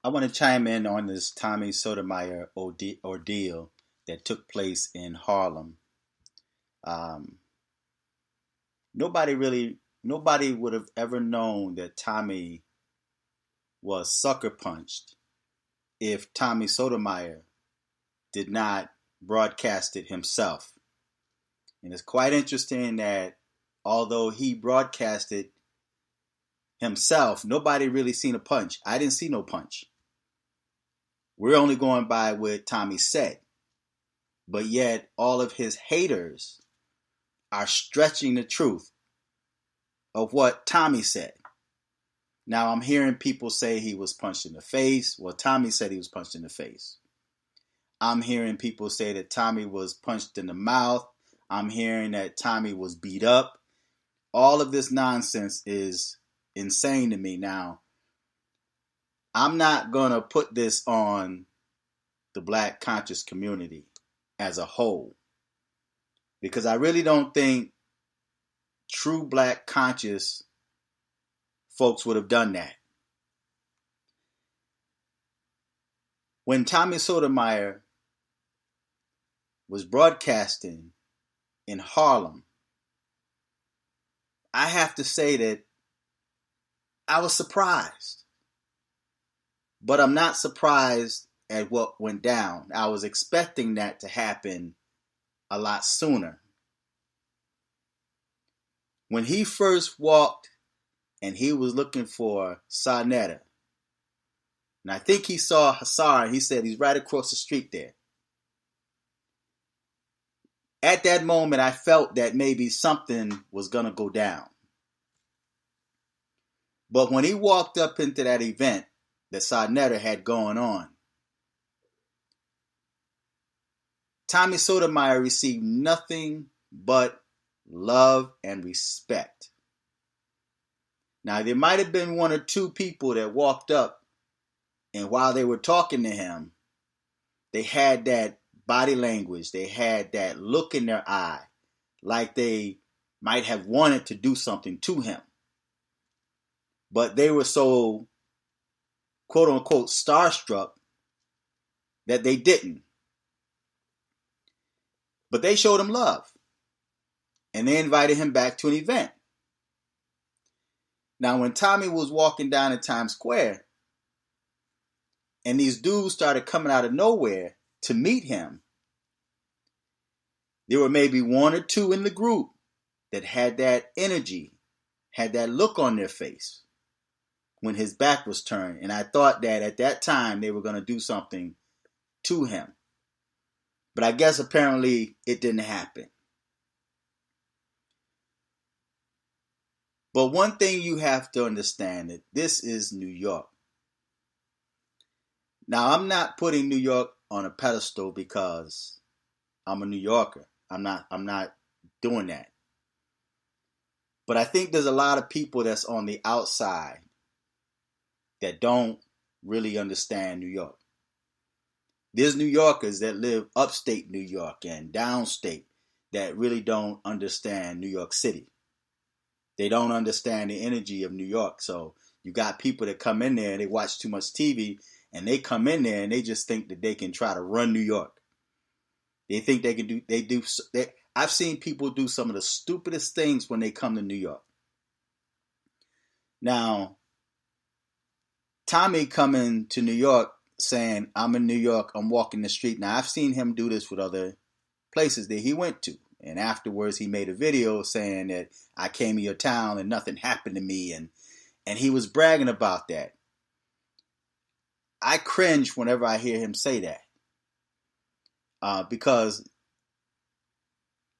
I want to chime in on this Tommy Sotomayor ordeal that took place in Harlem. Um, nobody would have ever known that Tommy was sucker punched if Tommy Sotomayor did not broadcast it himself. And it's quite interesting that although he broadcasted himself, nobody really seen a punch. I didn't see no punch. We're only going by what Tommy said. But yet, all of his haters are stretching the truth of what Tommy said. Now, I'm hearing people say he was punched in the face. Well, Tommy said he was punched in the face. I'm hearing people say that Tommy was punched in the mouth. I'm hearing that Tommy was beat up. All of this nonsense is insane to me. Now, I'm not going to put this on the black conscious community as a whole, because I really don't think true black conscious folks would have done that. When Tommy Sotomayor was broadcasting in Harlem, I have to say that I was surprised. But I'm not surprised at what went down. I was expecting that to happen a lot sooner. When he first walked and he was looking for Sa Neter, and I think he saw Hassar, and he said he's right across the street there. At that moment, I felt that maybe something was going to go down. But when he walked up into that event that Sa Neter had going on, Tommy Sotomayor received nothing but love and respect. Now, there might have been one or two people that walked up, and while they were talking to him, they had that body language, they had that look in their eye, like they might have wanted to do something to him. But they were so, quote unquote, starstruck that they didn't. But they showed him love. And they invited him back to an event. Now, when Tommy was walking down in Times Square, and these dudes started coming out of nowhere to meet him, there were maybe one or two in the group that had that energy, had that look on their face when his back was turned. And I thought that at that time they were going to do something to him. But I guess apparently it didn't happen. But one thing you have to understand, that this is New York. Now, I'm not putting New York on a pedestal because I'm a New Yorker. I'm not doing that. But I think there's a lot of people that's on the outside that don't really understand New York. There's New Yorkers that live upstate New York and downstate that really don't understand New York City. They don't understand the energy of New York. So you got people that come in there and they watch too much TV, and they come in there and they just think that they can try to run New York. They think they can do. I've seen people do some of the stupidest things when they come to New York. Now, Tommy coming to New York saying, I'm in New York, I'm walking the street. Now, I've seen him do this with other places that he went to. And afterwards, he made a video saying that I came to your town and nothing happened to me. And he was bragging about that. I cringe whenever I hear him say that. Because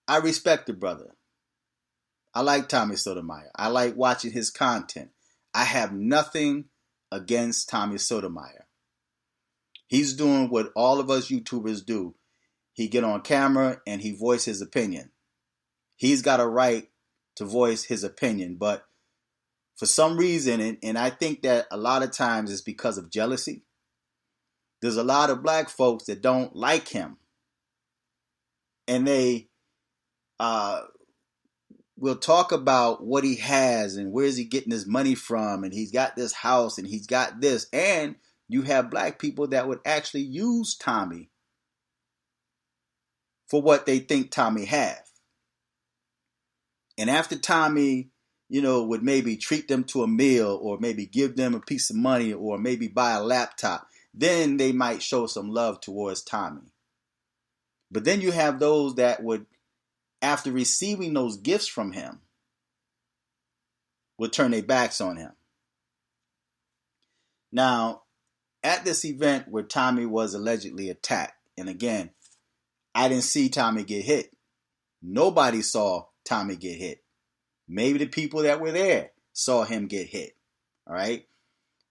I respect the brother. I like Tommy Sotomayor. I like watching his content. I have nothing against Tommy Sotomayor. He's doing what all of us YouTubers do. He get on camera and he voice his opinion. He's got a right to voice his opinion, but for some reason, and I think that a lot of times it's because of jealousy, there's a lot of black folks that don't like him. And they will talk about what he has and where's he getting his money from, and he's got this house and he's got this, and you have black people that would actually use Tommy for what they think Tommy have. And after Tommy, would maybe treat them to a meal or maybe give them a piece of money or maybe buy a laptop, then they might show some love towards Tommy. But then you have those that would, after receiving those gifts from him, would turn their backs on him. Now, at this event where Tommy was allegedly attacked, and again, I didn't see Tommy get hit. Nobody saw Tommy get hit. Maybe the people that were there saw him get hit. All right?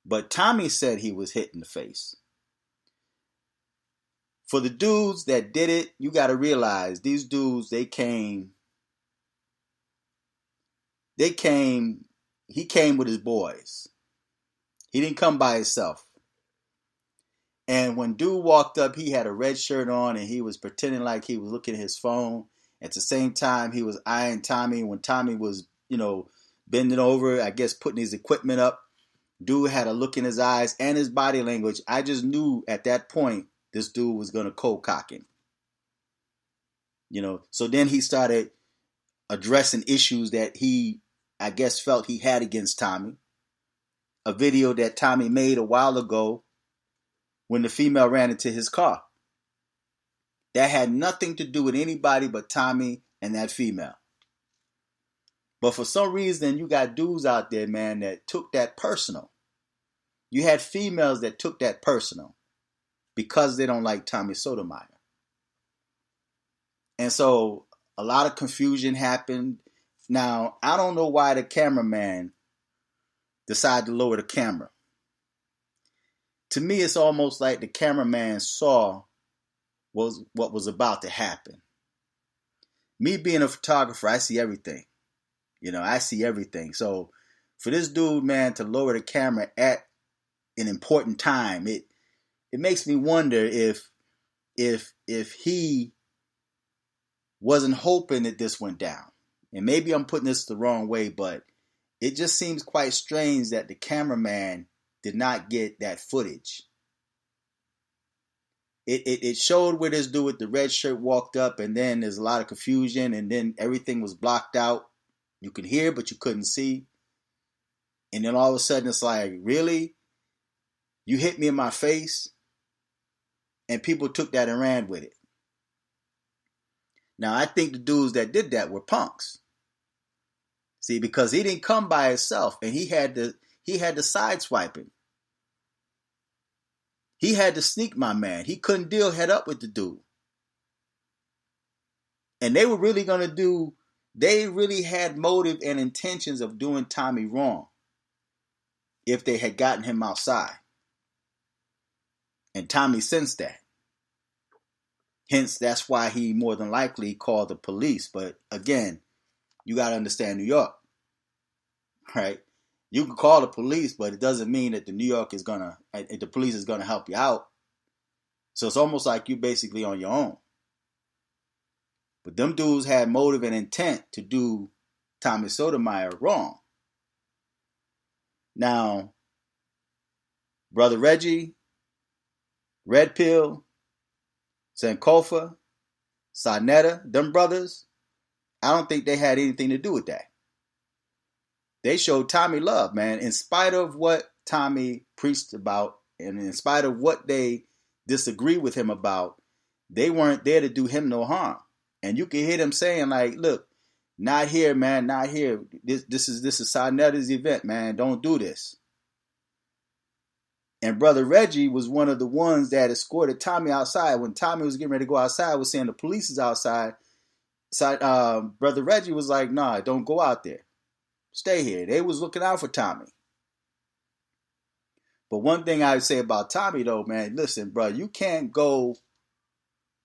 But Tommy said he was hit in the face. For the dudes that did it, you got to realize these dudes, he came with his boys. He didn't come by himself. And when dude walked up, he had a red shirt on and he was pretending like he was looking at his phone. At the same time, he was eyeing Tommy. When Tommy was, bending over, I guess putting his equipment up, dude had a look in his eyes and his body language. I just knew at that point this dude was going to cold cock him. So then he started addressing issues that he, I guess, felt he had against Tommy. A video that Tommy made a while ago when the female ran into his car. That had nothing to do with anybody but Tommy and that female. But for some reason, you got dudes out there, man, that took that personal. You had females that took that personal because they don't like Tommy Sotomayor. And so a lot of confusion happened. Now, I don't know why the cameraman decided to lower the camera. To me, it's almost like the cameraman saw what was about to happen. Me being a photographer, I see everything. I see everything. So for this dude, man, to lower the camera at an important time, it makes me wonder if he wasn't hoping that this went down. And maybe I'm putting this the wrong way, but it just seems quite strange that the cameraman did not get that footage. It showed where this dude with the red shirt walked up, and then there's a lot of confusion, and then everything was blocked out. You could hear, but you couldn't see. And then all of a sudden it's like, really? You hit me in my face? And people took that and ran with it. Now, I think the dudes that did that were punks. See, because he didn't come by himself, and he had to sideswipe him. He had to sneak my man. He couldn't deal head up with the dude. And they were really going to do, they really had motive and intentions of doing Tommy wrong if they had gotten him outside. And Tommy sensed that. Hence, that's why he more than likely called the police. But again, you got to understand New York, right? You can call the police, but it doesn't mean that the police is gonna help you out. So it's almost like you basically on your own. But them dudes had motive and intent to do Tommy Sotomayor wrong. Now, Brother Reggie, Red Pill, Sankofa, Sarnetta, them brothers, I don't think they had anything to do with that. They showed Tommy love, man. In spite of what Tommy preached about, and in spite of what they disagree with him about, they weren't there to do him no harm. And you can hear them saying, like, look, not here, man, not here. This is Sarnetta's event, man. Don't do this. And Brother Reggie was one of the ones that escorted Tommy outside. When Tommy was getting ready to go outside, was saying the police is outside. Brother Reggie was like, nah, don't go out there. Stay here. They was looking out for Tommy. But one thing I would say about Tommy, though, man, listen, bro, you can't go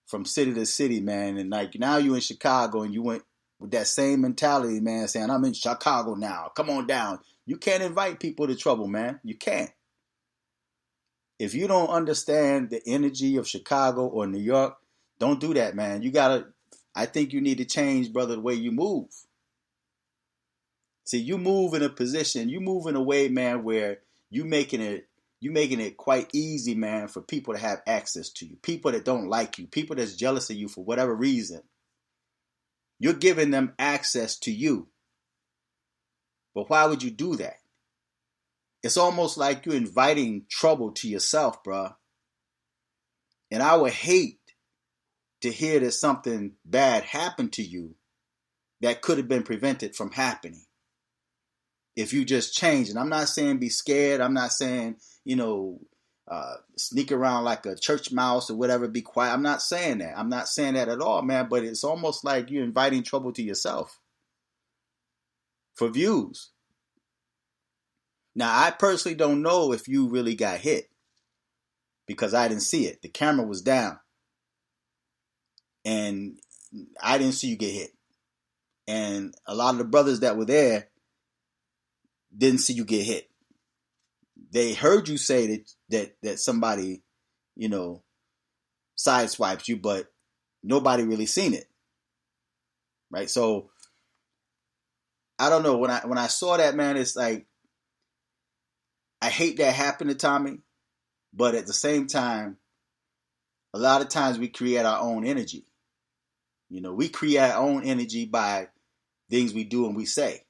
from city to city, man. And like now you in Chicago and you went with that same mentality, man, saying, I'm in Chicago now. Come on down. You can't invite people to trouble, man. You can't. If you don't understand the energy of Chicago or New York, don't do that, man. I think you need to change, brother, the way you move. See, you move in a position, you move in a way, man, where you making it you making it quite easy, man, for people to have access to you. People that don't like you, people that's jealous of you for whatever reason. You're giving them access to you. But why would you do that? It's almost like you're inviting trouble to yourself, bruh. And I would hate to hear that something bad happened to you that could have been prevented from happening if you just change. And I'm not saying be scared. I'm not saying, sneak around like a church mouse or whatever, be quiet. I'm not saying that. I'm not saying that at all, man. But it's almost like you're inviting trouble to yourself for views. Now, I personally don't know if you really got hit because I didn't see it. The camera was down. And I didn't see you get hit. And a lot of the brothers that were there didn't see you get hit. They heard you say that somebody, sideswiped you, but nobody really seen it. Right? So I don't know. When I saw that, man, it's like I hate that happened to Tommy, but at the same time, a lot of times we create our own energy. We create our own energy by things we do and we say.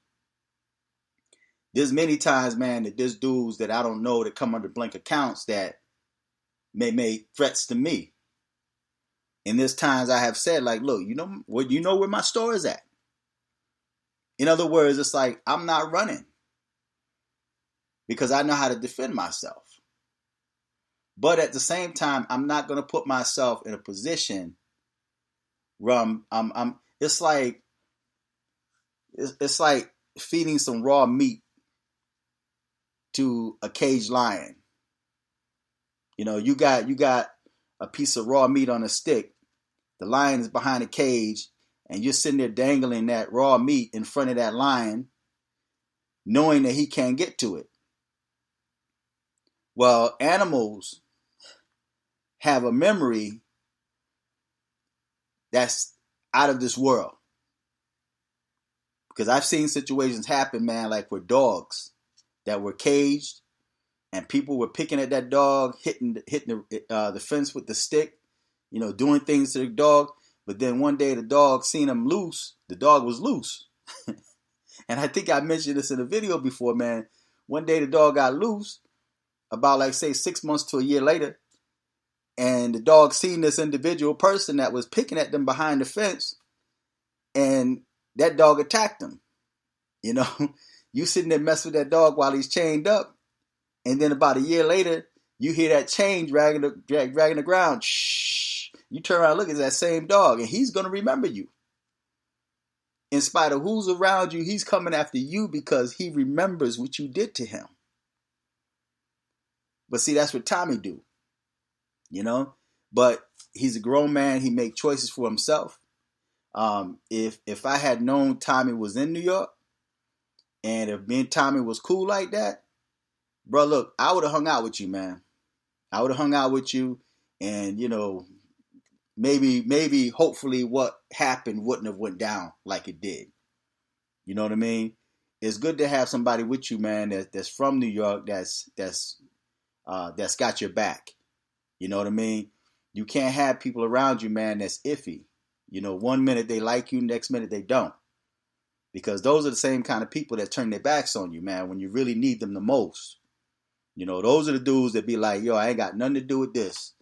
There's many times, man, that there's dudes that I don't know that come under blank accounts that may make threats to me. And there's times I have said, like, look, you know where my store is at. In other words, it's like I'm not running because I know how to defend myself. But at the same time, I'm not going to put myself in a position where it's like feeding some raw meat to a caged lion. You got a piece of raw meat on a stick. The lion is behind a cage, and you're sitting there dangling that raw meat in front of that lion, knowing that he can't get to it. Well, animals have a memory that's out of this world. Because I've seen situations happen, man, like with dogs that were caged and people were picking at that dog, hitting the fence with the stick, doing things to the dog. But then one day the dog seen him loose. The dog was loose. And I think I mentioned this in a video before, man. One day the dog got loose about, like, say 6 months to a year later. And the dog seen this individual person that was picking at them behind the fence. And that dog attacked him. You sitting there messing with that dog while he's chained up. And then about a year later, you hear that chain dragging the ground. Shh. You turn around and look at that same dog. And he's going to remember you. In spite of who's around you, he's coming after you because he remembers what you did to him. But see, that's what Tommy do. But he's a grown man. He make choices for himself. If I had known Tommy was in New York, and if me and Tommy was cool like that, bro, look, I would have hung out with you, man. I would have hung out with you, and maybe hopefully what happened wouldn't have went down like it did. You know what I mean? It's good to have somebody with you, man, that's from New York, that's got your back. You know what I mean? You can't have people around you, man, that's iffy. 1 minute they like you, next minute they don't. Because those are the same kind of people that turn their backs on you, man, when you really need them the most. Those are the dudes that be like, yo, I ain't got nothing to do with this.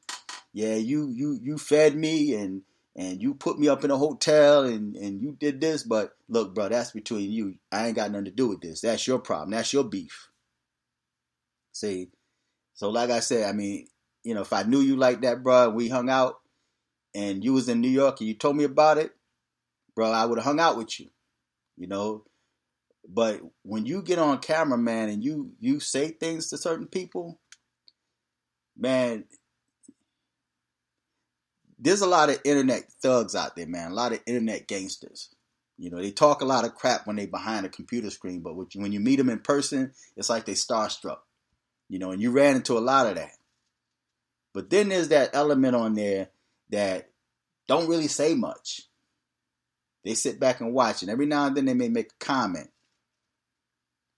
Yeah, you fed me and you put me up in a hotel and you did this, but look, bro, that's between you. I ain't got nothing to do with this. That's your problem. That's your beef. See? So like I said, I mean, if I knew you like that, bro, we hung out and you was in New York and you told me about it, bro, I would have hung out with you. But when you get on camera, man, and you say things to certain people, man, there's a lot of internet thugs out there, man. A lot of internet gangsters. They talk a lot of crap when they behind a computer screen, but when you meet them in person, it's like they starstruck. And you ran into a lot of that. But then there's that element on there that don't really say much. They sit back and watch, and every now and then they may make a comment.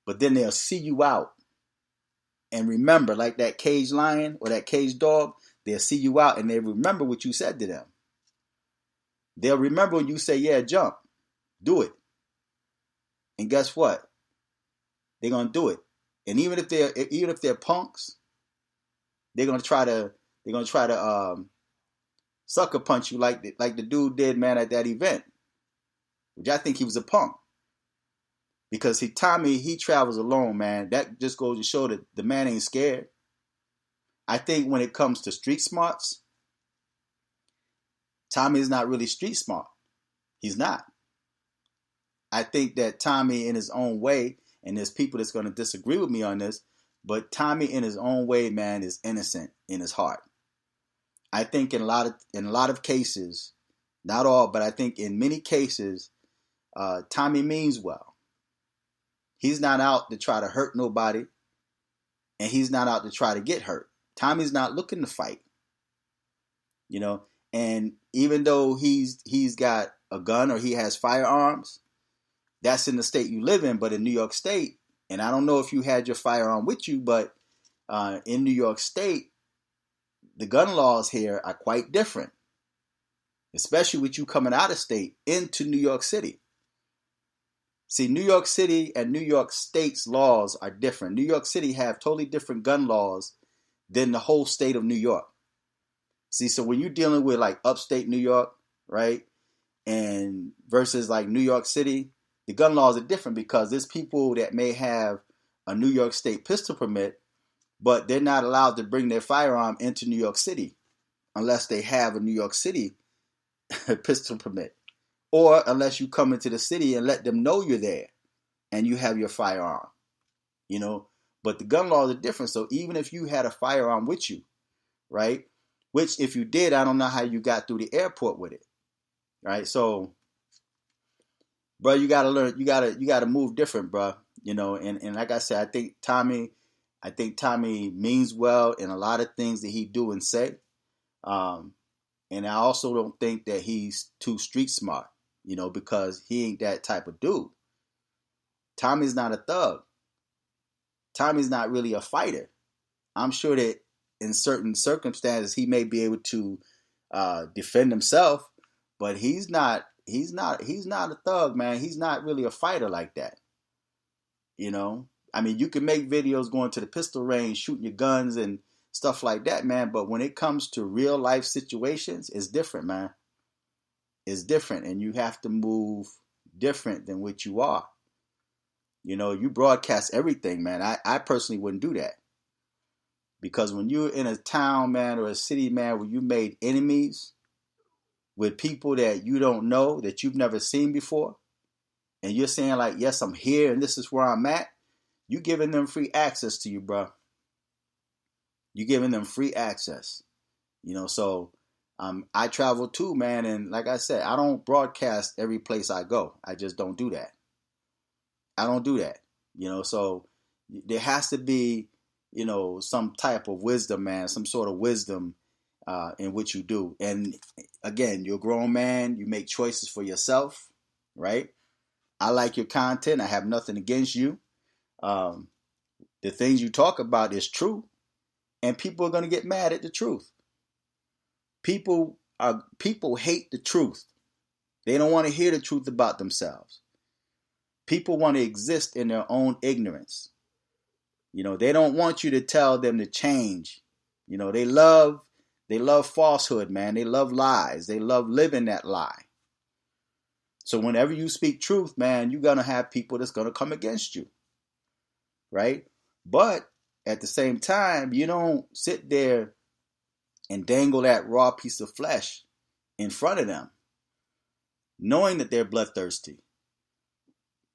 But then they'll see you out, and remember, like that caged lion or that caged dog, they'll see you out and they remember what you said to them. They'll remember when you say, yeah, jump, do it. And guess what? They're gonna do it. And even if they're punks, they're gonna try to sucker punch you like the dude did, man, at that event. Which I think he was a punk. Because Tommy, he travels alone, man. That just goes to show that the man ain't scared. I think when it comes to street smarts, Tommy is not really street smart. He's not. I think that Tommy in his own way, and there's people that's going to disagree with me on this, but Tommy in his own way, man, is innocent in his heart. I think in a lot of cases, not all, but I think in many cases, Tommy means well. He's not out to try to hurt nobody, and he's not out to try to get hurt. Tommy's not looking to fight, you know. And even though he's got a gun or he has firearms, that's in the state you live in. But in New York State, and I don't know if you had your firearm with you, but in New York State, the gun laws here are quite different, especially with you coming out of state into New York City. See, New York City and New York State's laws are different. New York City have totally different gun laws than the whole state of New York. See, so when you're dealing with like upstate New York, right, and versus like New York City, the gun laws are different because there's people that may have a New York State pistol permit, but they're not allowed to bring their firearm into New York City unless they have a New York City pistol permit. Or unless you come into the city and let them know you're there and you have your firearm, you know. But the gun laws are different. So even if you had a firearm with you, right, which if you did, I don't know how you got through the airport with it, right? So, bro, you got to learn, you got to move different, bro, you know. And like I said, I think Tommy means well in a lot of things that he do and say. And I also don't think that he's too street smart. You know, because he ain't that type of dude. Tommy's not a thug. Tommy's not really a fighter. I'm sure that in certain circumstances he may be able to defend himself, but he's not a thug, man. He's not really a fighter like that. You know, I mean, you can make videos going to the pistol range, shooting your guns and stuff like that, man. But when it comes to real life situations, it's different, man. Is different, and you have to move different than what you are. You know, you broadcast everything, man. I personally wouldn't do that. Because when you're in a town, man, or a city, man, where you made enemies with people that you don't know, that you've never seen before, and you're saying like, yes, I'm here and this is where I'm at, you giving them free access to you, bro. You giving them free access. You know, so I travel too, man, and like I said, I don't broadcast every place I go. I just don't do that. I don't do that, you know, so there has to be, you know, some type of wisdom, man, some sort of wisdom in what you do. And again, you're a grown man, you make choices for yourself, right? I like your content. I have nothing against you. The things you talk about is true, and people are going to get mad at the truth. People hate the truth. They don't want to hear the truth about themselves. People want to exist in their own ignorance. You know, they don't want you to tell them to change. You know, they love falsehood, man. They love lies. They love living that lie. So whenever you speak truth, man, you're going to have people that's going to come against you. Right? But at the same time, you don't sit there and dangle that raw piece of flesh in front of them, knowing that they're bloodthirsty.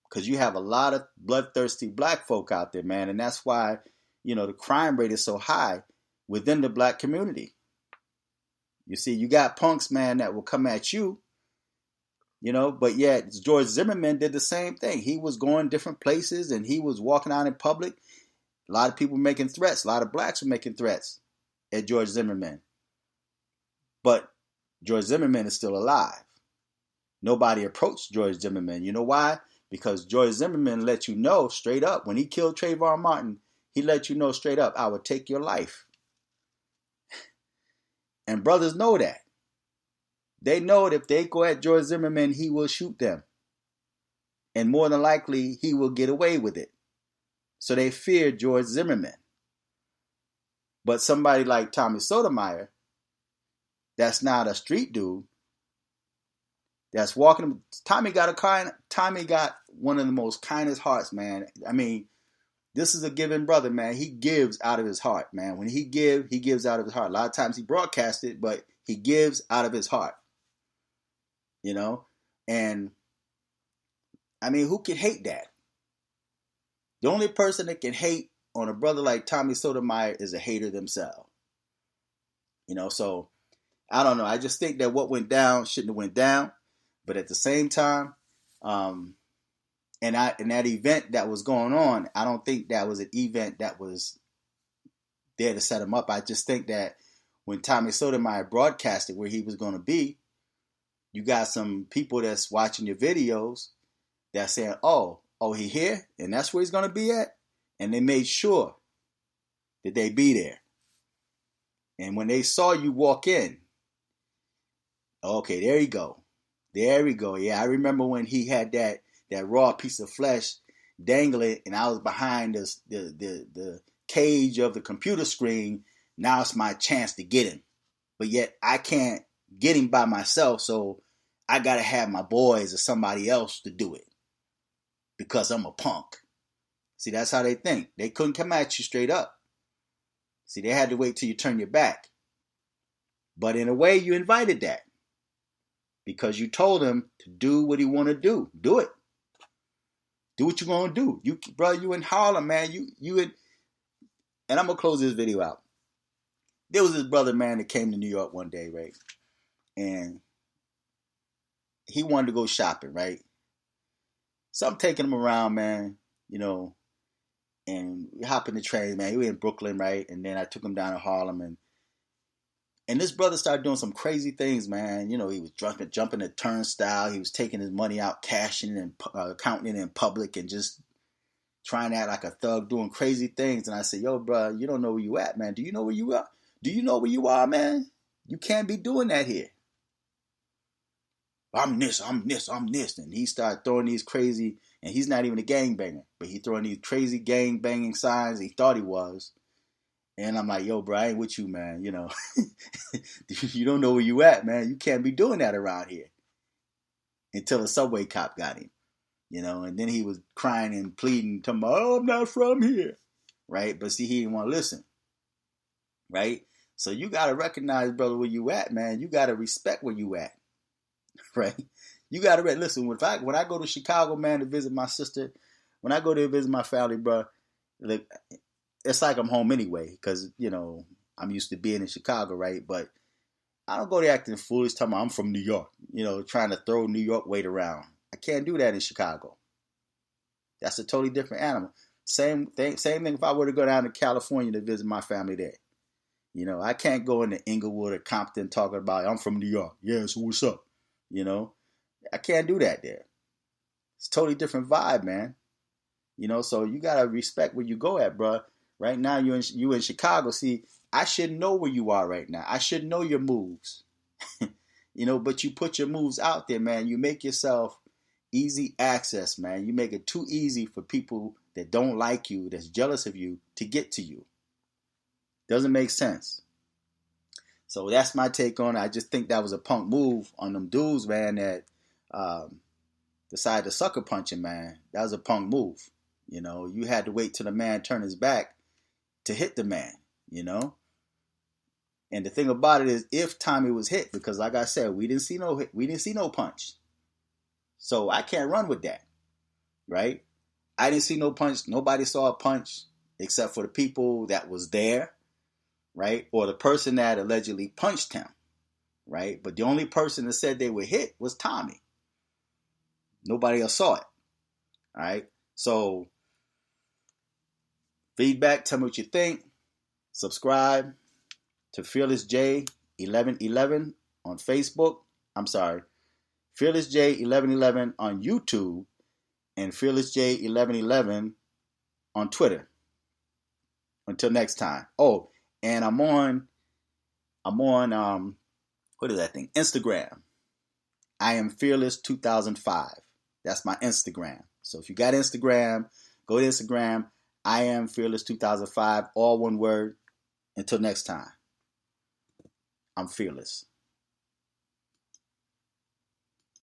Because you have a lot of bloodthirsty black folk out there, man. And that's why, you know, the crime rate is so high within the black community. You see, you got punks, man, that will come at you, you know, but yet George Zimmerman did the same thing. He was going different places and he was walking out in public. A lot of people making threats. A lot of blacks were making threats at George Zimmerman. But George Zimmerman is still alive. Nobody approached George Zimmerman. You know why? Because George Zimmerman let you know straight up when he killed Trayvon Martin, he let you know straight up, I would take your life. And brothers know that. They know that if they go at George Zimmerman, he will shoot them. And more than likely, he will get away with it. So they fear George Zimmerman. But somebody like Tommy Sotomayor, that's not a street dude, that's walking. Tommy got one of the most kindest hearts, man. I mean, this is a giving brother, man. He gives out of his heart, man. When he gives out of his heart. A lot of times he broadcasts it, but he gives out of his heart. You know? And, I mean, who can hate that? The only person that can hate on a brother like Tommy Sotomayor is a hater themselves. You know, so, I don't know. I just think that what went down shouldn't have went down. But at the same time, and that event that was going on, I don't think that was an event that was there to set him up. I just think that when Tommy Sotomayor broadcasted where he was going to be, you got some people that's watching your videos that's saying, oh, he here? And that's where he's going to be at? And they made sure that they be there. And when they saw you walk in, okay, there you go. There we go. Yeah, I remember when he had that raw piece of flesh dangling, and I was behind the cage of the computer screen. Now it's my chance to get him. But yet I can't get him by myself, so I got to have my boys or somebody else to do it because I'm a punk. See, that's how they think. They couldn't come at you straight up. See, they had to wait till you turn your back. But in a way, you invited that. Because you told him to do what he want to do. Do it. Do what you're going to do. You in Harlem, man. And I'm going to close this video out. There was this brother, man, that came to New York one day, right? And he wanted to go shopping, right? So I'm taking him around, man, you know, and we hop in the train, man. He was in Brooklyn, right? And then I took him down to Harlem, and this brother started doing some crazy things, man. You know, he was jumping the turnstile. He was taking his money out, cashing it and counting it in public and just trying to act like a thug, doing crazy things. And I said, yo, bro, you don't know where you at, man. Do you know where you are? Do you know where you are, man? You can't be doing that here. I'm this. And he started throwing these crazy, and he's not even a gangbanger, but he throwing these crazy gang-banging signs. He thought he was. And I'm like, yo, bro, I ain't with you, man. You know, you don't know where you at, man. You can't be doing that around here. Until a subway cop got him, you know, and then he was crying and pleading, talking about, oh, I'm not from here, right? But see, he didn't want to listen, right? So you got to recognize, brother, where you at, man. You got to respect where you at, right? You got to listen. When I go to Chicago, man, to visit my sister, when I go to visit my family, bro, like, it's like I'm home anyway, because, you know, I'm used to being in Chicago, right? But I don't go there acting foolish, talking about I'm from New York, you know, trying to throw New York weight around. I can't do that in Chicago. That's a totally different animal. Same thing if I were to go down to California to visit my family there. You know, I can't go into Inglewood or Compton talking about, I'm from New York. Yeah, so what's up? You know, I can't do that there. It's a totally different vibe, man. You know, so you got to respect where you go at, bro. Right now, you in Chicago. See, I should know where you are right now. I should know your moves. You know, but you put your moves out there, man. You make yourself easy access, man. You make it too easy for people that don't like you, that's jealous of you, to get to you. Doesn't make sense. So that's my take on it. I just think that was a punk move on them dudes, man, that decided to sucker punch him, man. That was a punk move. You know, you had to wait till the man turned his back to hit the man, you know? And the thing about it is, if Tommy was hit, because like I said, we didn't see no hit, we didn't see no punch. So I can't run with that, right? I didn't see no punch. Nobody saw a punch except for the people that was there, right? Or the person that allegedly punched him, right? But the only person that said they were hit was Tommy. Nobody else saw it, all right? So feedback, tell me what you think. Subscribe to Fearless J 1111 on Facebook. I'm sorry, Fearless J 1111 on YouTube and Fearless J 1111 on Twitter. Until next time. Oh, and I'm on what is that thing? Instagram. I am fearless 2005. That's my Instagram. So if you got Instagram, go to Instagram. I am fearless 2005, all one word. Until next time, I'm fearless.